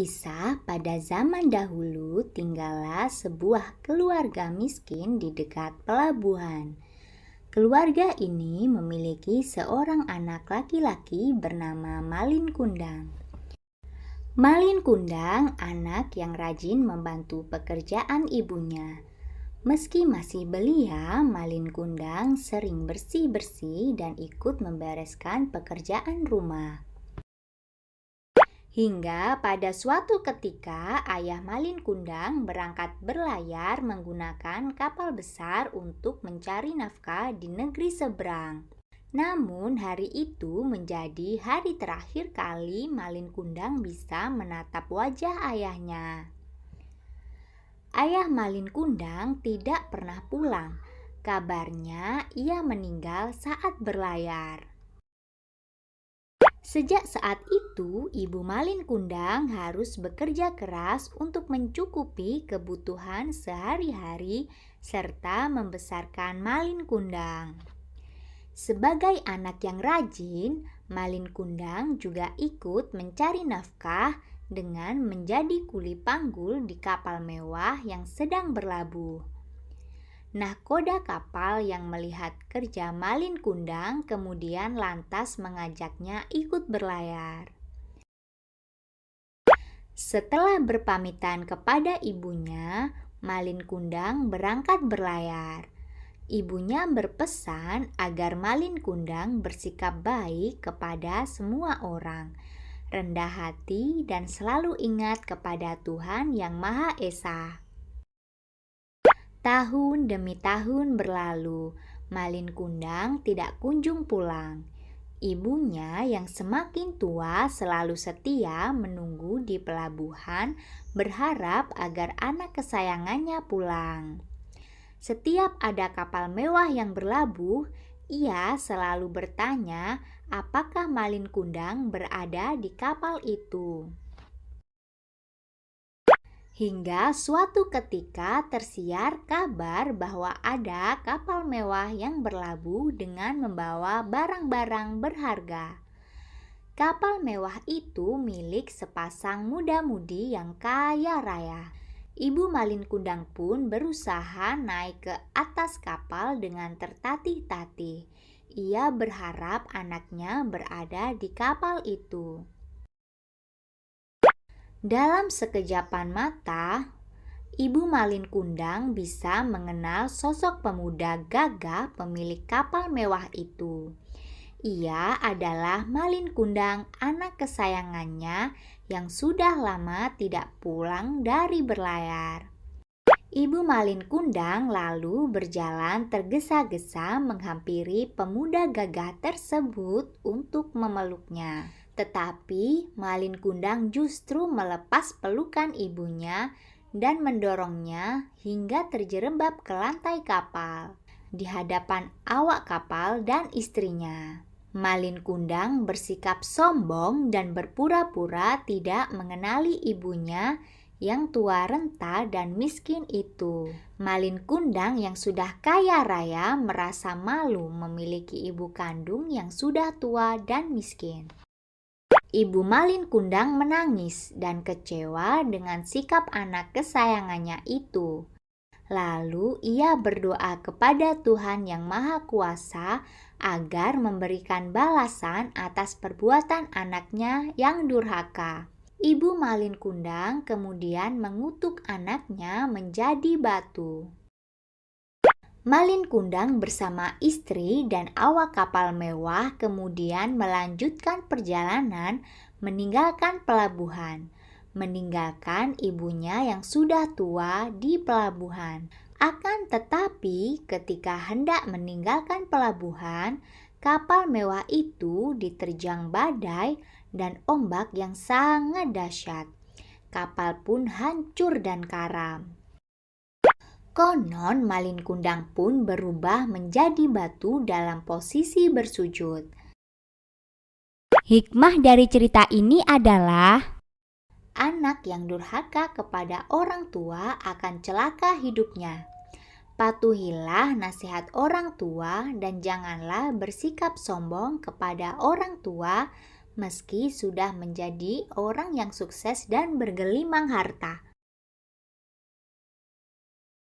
Kisah pada zaman dahulu tinggallah sebuah keluarga miskin di dekat pelabuhan. Keluarga ini memiliki seorang anak laki-laki bernama Malin Kundang. Malin Kundang anak yang rajin membantu pekerjaan ibunya. Meski masih belia, Malin Kundang sering bersih-bersih dan ikut membereskan pekerjaan rumah. Hingga pada suatu ketika ayah Malin Kundang berangkat berlayar menggunakan kapal besar untuk mencari nafkah di negeri seberang. Namun hari itu menjadi hari terakhir kali Malin Kundang bisa menatap wajah ayahnya. Ayah Malin Kundang tidak pernah pulang. Kabarnya ia meninggal saat berlayar. Sejak saat itu, Ibu Malin Kundang harus bekerja keras untuk mencukupi kebutuhan sehari-hari serta membesarkan Malin Kundang. Sebagai anak yang rajin, Malin Kundang juga ikut mencari nafkah dengan menjadi kuli panggul di kapal mewah yang sedang berlabuh. Nahkoda kapal yang melihat kerja Malin Kundang kemudian lantas mengajaknya ikut berlayar. Setelah berpamitan kepada ibunya, Malin Kundang berangkat berlayar. Ibunya berpesan agar Malin Kundang bersikap baik kepada semua orang, rendah hati dan selalu ingat kepada Tuhan Yang Maha Esa. Tahun demi tahun berlalu, Malin Kundang tidak kunjung pulang. Ibunya yang semakin tua selalu setia menunggu di pelabuhan, berharap agar anak kesayangannya pulang. Setiap ada kapal mewah yang berlabuh, ia selalu bertanya apakah Malin Kundang berada di kapal itu. Hingga suatu ketika tersiar kabar bahwa ada kapal mewah yang berlabuh dengan membawa barang-barang berharga. Kapal mewah itu milik sepasang muda-mudi yang kaya raya. Ibu Malin Kundang pun berusaha naik ke atas kapal dengan tertatih-tatih. Ia berharap anaknya berada di kapal itu. Dalam sekejapan mata, Ibu Malin Kundang bisa mengenal sosok pemuda gagah pemilik kapal mewah itu. Ia adalah Malin Kundang, anak kesayangannya yang sudah lama tidak pulang dari berlayar. Ibu Malin Kundang lalu berjalan tergesa-gesa menghampiri pemuda gagah tersebut untuk memeluknya. Tetapi Malin Kundang justru melepas pelukan ibunya dan mendorongnya hingga terjerembab ke lantai kapal di hadapan awak kapal dan istrinya. Malin Kundang bersikap sombong dan berpura-pura tidak mengenali ibunya yang tua renta dan miskin itu. Malin Kundang yang sudah kaya raya merasa malu memiliki ibu kandung yang sudah tua dan miskin. Ibu Malin Kundang menangis dan kecewa dengan sikap anak kesayangannya itu. Lalu ia berdoa kepada Tuhan Yang Maha Kuasa agar memberikan balasan atas perbuatan anaknya yang durhaka. Ibu Malin Kundang kemudian mengutuk anaknya menjadi batu. Malin Kundang bersama istri dan awak kapal mewah kemudian melanjutkan perjalanan meninggalkan pelabuhan, meninggalkan ibunya yang sudah tua di pelabuhan. Akan tetapi ketika hendak meninggalkan pelabuhan, kapal mewah itu diterjang badai dan ombak yang sangat dahsyat. Kapal pun hancur dan karam. Konon Malin Kundang pun berubah menjadi batu dalam posisi bersujud. Hikmah dari cerita ini adalah anak yang durhaka kepada orang tua akan celaka hidupnya. Patuhilah nasihat orang tua dan janganlah bersikap sombong kepada orang tua, meski sudah menjadi orang yang sukses dan bergelimang harta.